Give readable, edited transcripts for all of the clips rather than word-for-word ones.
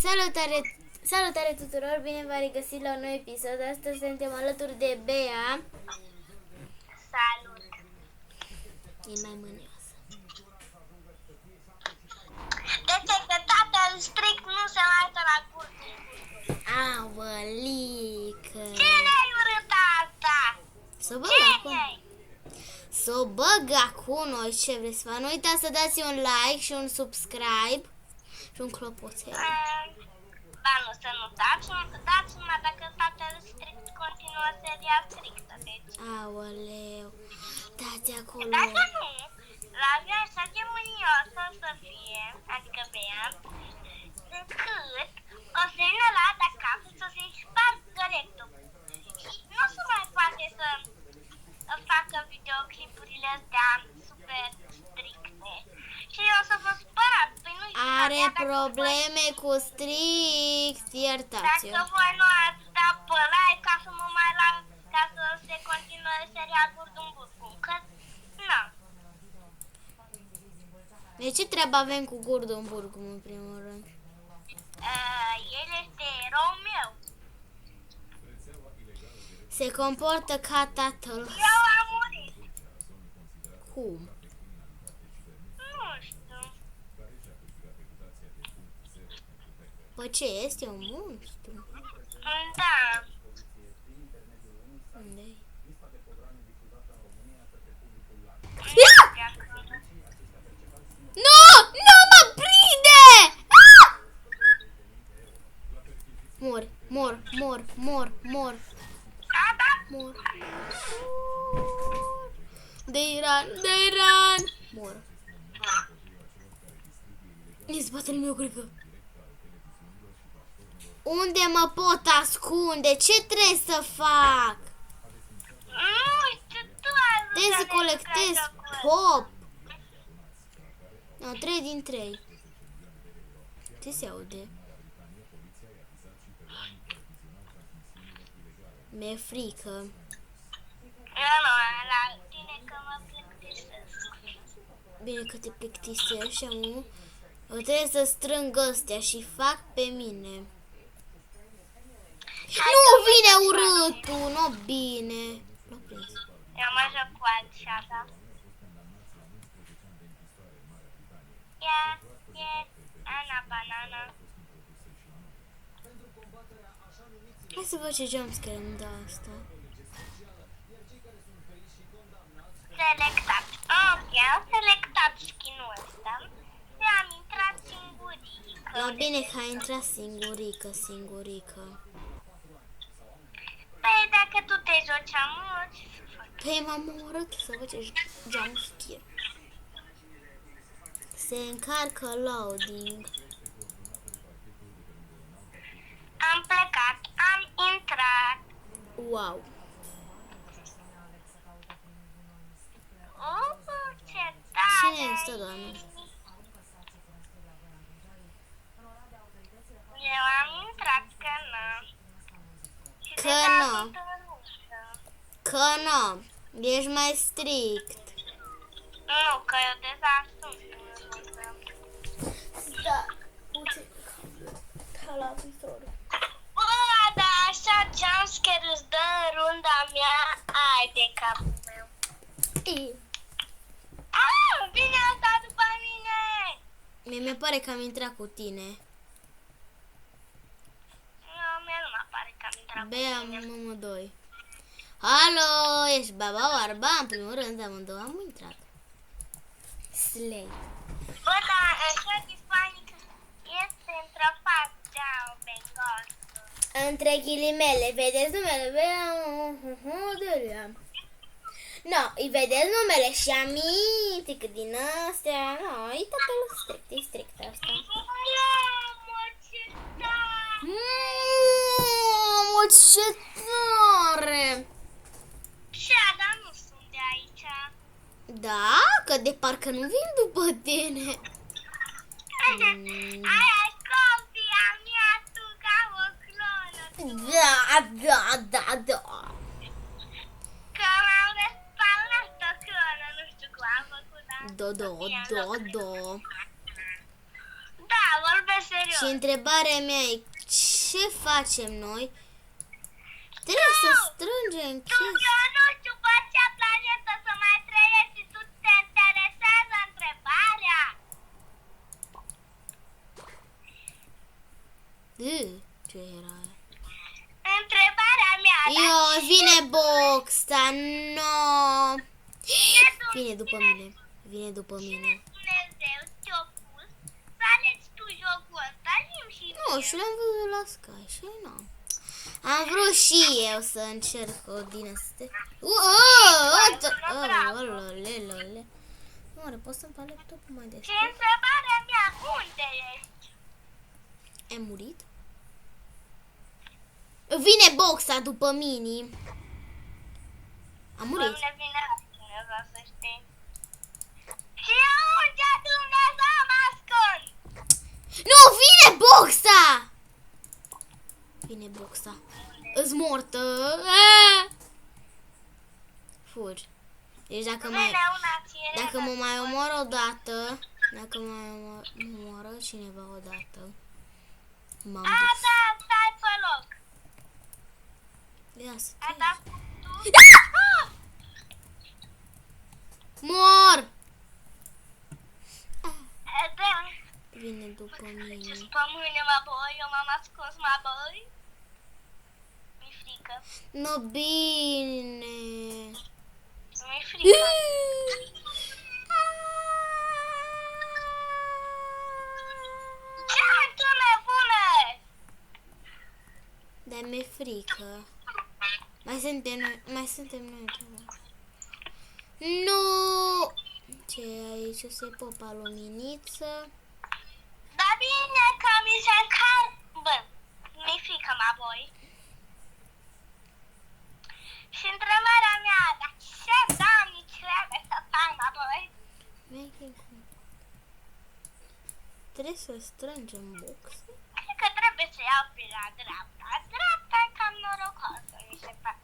Salutare, salutare tuturor, bine v-am regăsit la un nou episod. Astăzi suntem alături de Bea. Salut! E mai mânioasă. De ce că tatăl strict nu se mai uită la curte? Aollică! Cine ai urât asta? S-o băg acum. Cine? S-o băg acum noi, ce vreți să fac? Nu uitați să dați un like și un subscribe și un clopoțel. Ba nu, să nu dați una dacă tatăl strict continuă seria strictă, deci. Aoleu, dați acolo. Dacă nu, la avea așa de mâniosă să fie, adică Bea, încât o să vină la de acasă să se-i spargă rectul. Și nu se mai poate să facă videoclipurile astea super stricte. Și eu o să vă spărat. Păi nu știu, Are dacă probleme cu strict, iertați-o. Dacă voi nu ați dat pe like ca să mă mai la, ca să se continue seria Gurdumburcu. Că, nu. De ce treabă avem cu Gurdumburcu în primul rând? El este erou meu. Se comportă ca tatăl. Eu am murit. Cum? Nu știu. Păi ce este? Un monstru? Da. Unde-i? Nu! Nu mă prinde! Ah! Mor, mor, mor, mor, mor, mor. Deiran! Mor. E spatele meu, cred că. Unde mă pot ascunde? Ce trebuie să fac? Nu știu, tu ai vrut Trebuie să ne colectez jucăm jocul pop. No, 3 din 3. Ce se aude? Mi-e frică. Eu nu, la tine că mă plictisesc. Bine că te plictisești, amu. Eu trebuie să strâng astea și fac pe mine. Nu vine urâtul, nu bine. Nu prins. Eu mă joc cu Alșada. E Ana Banana. Hai să văd ce jumpscare îmi dă asta. Selectat. Ok, am selectat skin-ul ăsta. Și am intrat singurică. E bine că ai intrat singurică. Păi dacă tu te joci amor, ce să fac? Păi m-am omorât să văd ce jumpscare. Se încarcă loading. Am plecat, am intrat. Wow. Ce tare! Cine este, doamne? Eu am intrat că nu. Și Că deja nu. sunt în ușă. Că nu. Ești mai strict. Nu, că eu deja sunt în ușă. Da. Uite. Ca la pistol. Bă, dar așa jumpscare îți dă în runda mea. Ai de capul meu. Vine asta după mine! Mie mi pare că am intrat cu tine. Nu, mie nu mă pare că am intrat Bea, cu tine. mamă 2. Alo, ești baba Barba? În primul rând, amândouă am intrat. Slay. Bă, dar așa de funny că este într-o față o bengosă. Între ghilimele, vedeți numele? Bea, no, îi vedeți numele și aminte că din astea, no, e totul strict, e strict asta. Mamă, ce tare! Mamă, ce tare! Ce, dar nu sunt de aici. Da, că de parcă nu vin după tine. Aia e copia mea, tu ca o clonă. Da. Că m-am respawnat o clonă, nu știu cum am făcut, dar... Do. Da, vorbesc serios. serios. Și întrebarea mea e, ce facem noi? Trebuie să strângem Tu, chestii. eu nu știu pe ce planetă să mai trăiești și tu te interesează întrebarea. Ce era aia? Întrebarea mea, Io, vine boxa, no! Vine după mine, vine după mine. Dumnezeu ți-a pus să alegi tu jocul ăsta, zi-mi și Nu, mie. și l-am văzut la Sky și nu. Am vrut și eu să încerc o din astea. Lele. Oare pot să-mi fac laptopul mai Și des? întrebarea mea, unde ești? Ai murit? Vine boxa după mini. Am murit. Doamne, vine altcineva, să știi. Și unde Dumnezeu mă ascund? Nu, vine boxa! Vine boxa. Îs mortă. Fugi. Deci dacă Vine mai... una sirenă. Dacă mă mai omor o dată, dacă mă omoră cineva o dată, m-am dus. Asta, stai pe loc. Ia să Asta treci. tu. Mor! Da. Vine după mine. Pe mâine mă boi, eu m-am ascuns, mă boi. Mi-e frică. No, bine. Mi-e frică. Ce tu nebune? Dar mi-e frică. Mai suntem noi ceva. Nu! Ce e aici? O să-i popa luminiță. Da bine că mi se încar... Bă, mi-e frică, mă boi. Și întrebarea mea, dar ce doamni trebuie să fac, mă boi? Trebuie să strângem boxe? Cred că trebuie să iau pe la dreapta. Dreapta e cam norocoasă, mi se pare.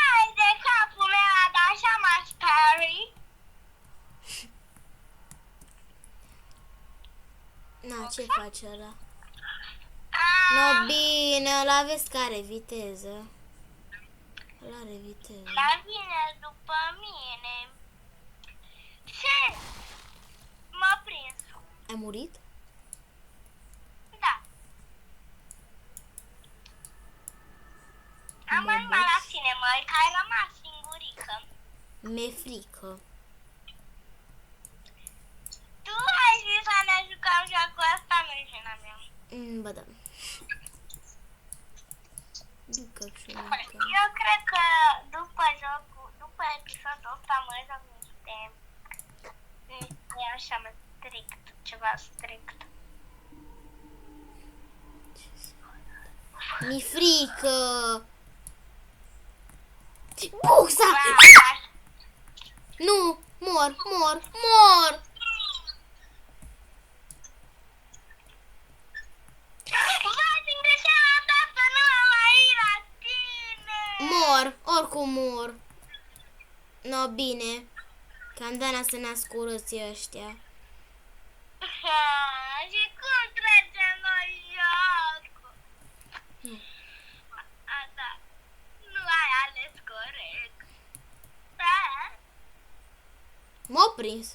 Ai de capul meu, dar așa mă sperii. Na, ce face ăla? No, bine, ăla vezi că are viteză. Ăla are viteză. Dar vine după mine. Ce? M-a prins. Ai murit? Da. Am Mă animat la bați? tine, măi, că ai rămas singurică. Mi-e frică. Tu ai zis să ne jucăm jocul ăsta, nu-i vina mea. Ba da. Ducă și Eu cred că după jocul, după episodul ăsta mă joc niște așa mai strict, ceva strict. Mi-e frică. Boxa! Nu! Mor! Vai, greșeala ta să nu am aici la tine! Mor! Oricum mor. No, bine. Cam Dana să nască urâții ăștia. Și cum trecem noi jocul? Asta, nu ai ales corect. Da? M-a prins.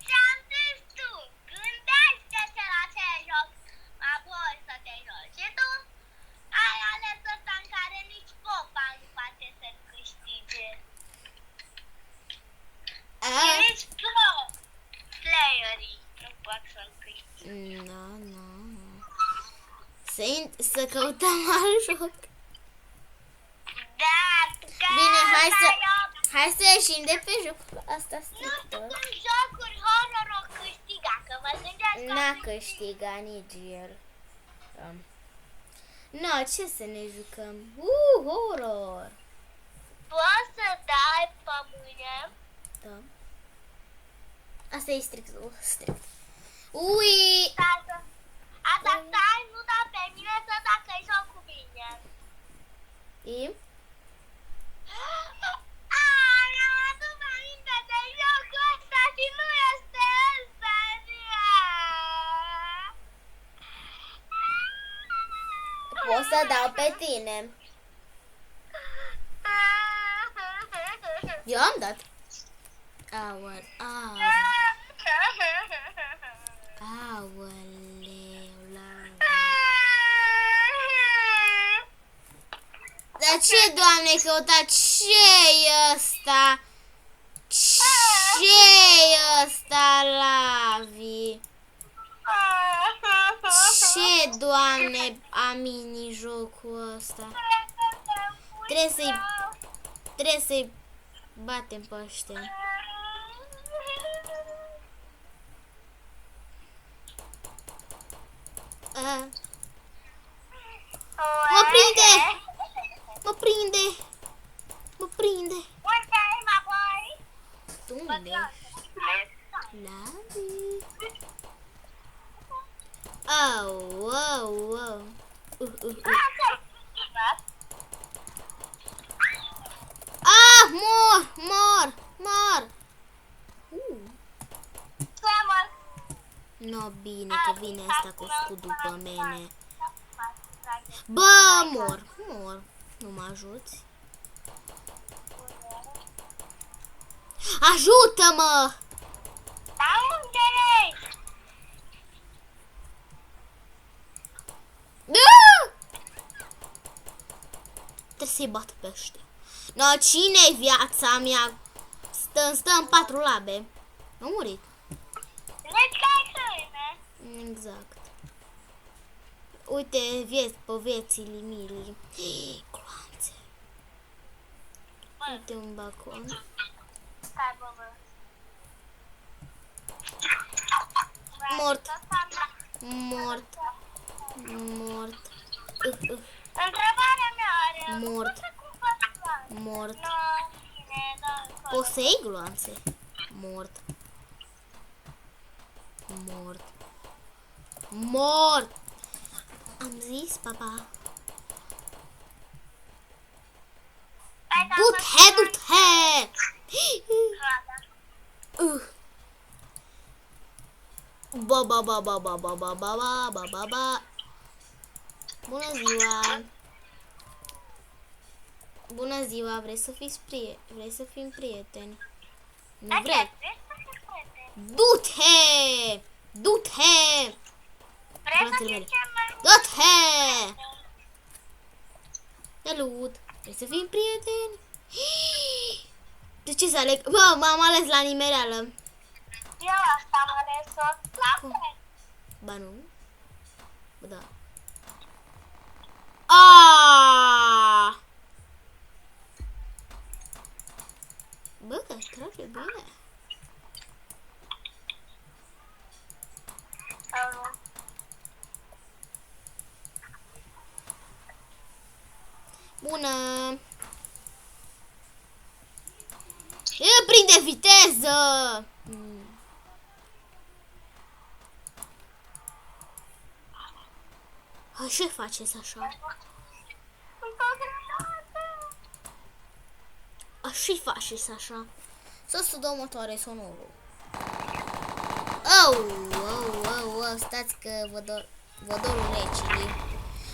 Și-am zis tu, gândește-te la ce joc, apoi să te joci. Și tu ai ales ăsta în care nici popa nu poate să câștige. Și nici playerii nu pot să-l câștige. Da. Să căutăm alt joc. Da, Bine, gata, hai să ieșim de pe jocul asta nu știu strictă. cum jocuri horror o câștiga, că mă gândeam că... N-a câștigat nici el. No, ce să ne jucăm? Horror! Poți să dai pe mâine? Da. Asta e strict. Ui! Asta stai, nu da pe mine să dacă joc cu mine. E? Mi-am adus aminte de jocul ăsta și nu este ăsta, zi. Pot să dau pe tine. Eu am dat. Aoleu. Dar ce, Doamne, căuta? Ce-i ăsta? Ce-i ăsta, Lavi? Ce, Doamne, a mini-jocul ăsta? Trebuie să-i batem pe ăștia. Mă prinde! Mă prinde! Mă prinde! Unde? Lavi! Au, au, au! Ah, mor! No, bine că vine asta cu scudul pe mine. Bă, mor! Nu mă ajuți? Ajută-mă! Trebuie să-i bat pe ăștia. No, cine-i viața mea? Stă în 4 labe. Am murit. Exact. Uite, pe viețile mili. Gloanțe. Uite un bacon. Mort. Întrebarea mea are. Mort. Poți să iei gloanțe? Mort. Am zis, papa. Du-te! Ba. Bună ziua! Bună ziua, vrei să fim prieteni? Nu vrei? Du-te! Du-te! Du-te! Salut! Vrei să fim prieteni? De ce să aleg? Bă, m-am ales la nimereală. Eu asta am ales-o. La fel. Ba nu? Bă, da. Aaaa! Bă, că trage bine. Bună! Prinde viteză! Ce faceți așa? Și faceți așa? Să dau motoare sonorul. Oh, stați că vă dorul recilii.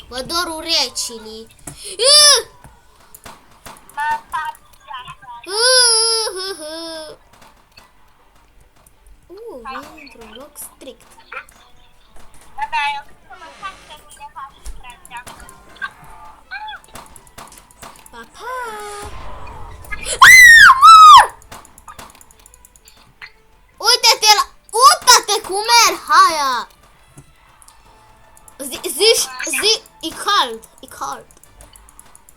Vă dorul recilii. Vine într-un loc strict. Da, eu cred că mă fac că nu le fac frate. Papa! Uite-te cum merg, haia! Zi, e cald.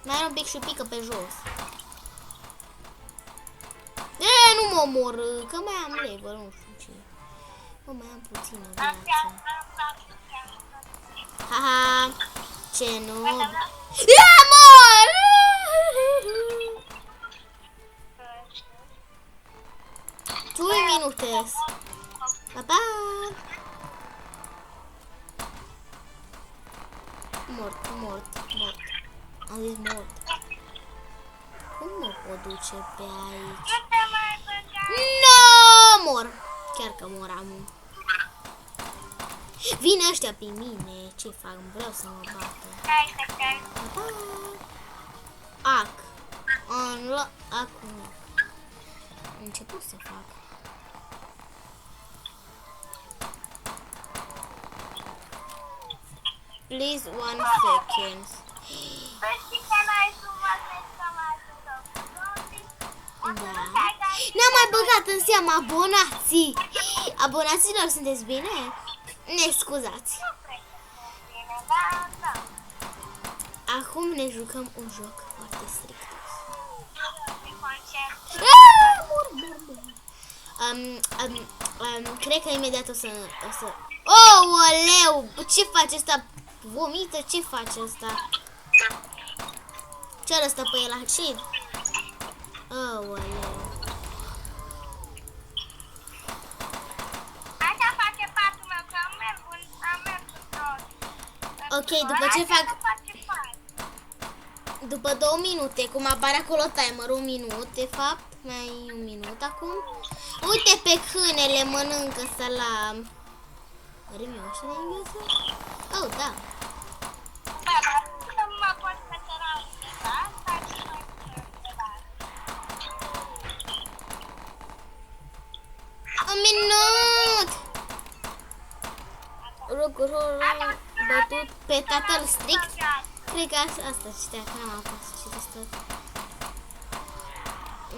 Mai are un pic și pică pe jos. Nu mă omor, că mai am level, nu știu ce. Bă, mai am puțină viață. Haha, ce nu? Mor! 2 minute. Pa! Mort. Am zis mort. Cum mă pot duce pe aici? No, mor! Chiar că mor am. Vin ăștia pe mine. Ce fac? Vreau să mă bată. Stai. Ac. Acum. Început să fac. Please 1 second. Da. N-am mai băgat în seamă abonații. Abonaților, sunteți bine? Ne scuzați. Acum ne jucăm un joc foarte strict. Cred că imediat o să... Oleu! Ce face ăsta? Vomită? Ce face ăsta? Ce-ar ăsta pe el acid? Oleu! Așa face patul meu, că am mers tot. Ok, după ce fac... După 2 minute, cum apare acolo timerul, 1 minut, de fapt, mai 1 minut acum. Uite pe câinele mănâncă salam. Râmi eu așa de engleză? Oh, da. Da, dar nu mă pot făcăra undeva, dar și mai undeva. Un minut! Rugurul bătut pe tatăl strict. Cred că asta citea, că n-am apăs citesc tot.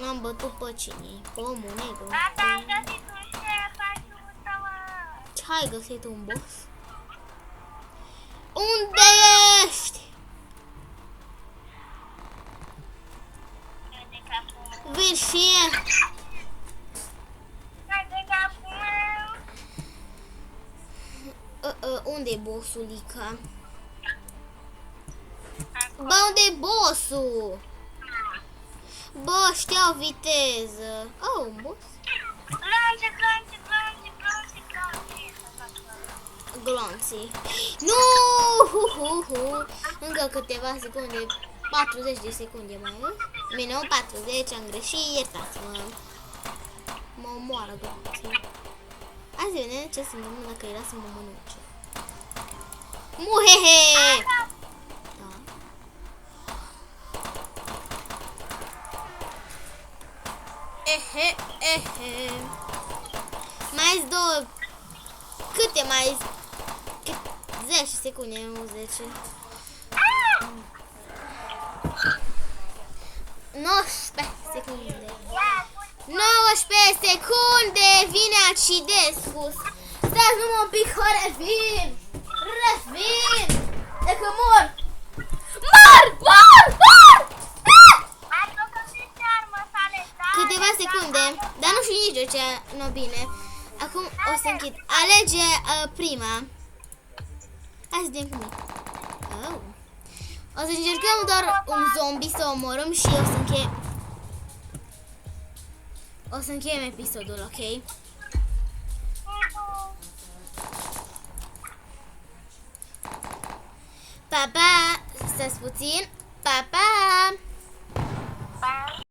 N-am bătut pe cine? Pe omul negru. Tata, am găsit un șef, ajută-mă! Ce ai găsit un boss? Unde ești? Hai de capul meu! Vin și el. Hai de capul meu! Unde e bossulica? Bă, unde e bossul? Bă, știau viteză. Oh, un boss. Glonții. Nu! Încă câteva secunde. 40 de secunde mai e. Bine, 40, am greșit, iertați-mă. Mă omoară glonții. Hai să vedem ce se întâmplă dacă îi las să mă mănânce. Muhehe! Ehe. Mai 2. Câte mai? 10 secunde, nu 10. 19 secunde. 19 secunde. Vine acidescus. Stați numai un pic, revin. Dacă mor. Câteva secunde, dar nu știu nici eu ce, nu bine. Acum o să închid. Alege prima. Hai să vedem cum e. Oh. O să încercăm doar un zombie să omorâm și o să încheiem episodul, ok? Pa, pa! Stați puțin.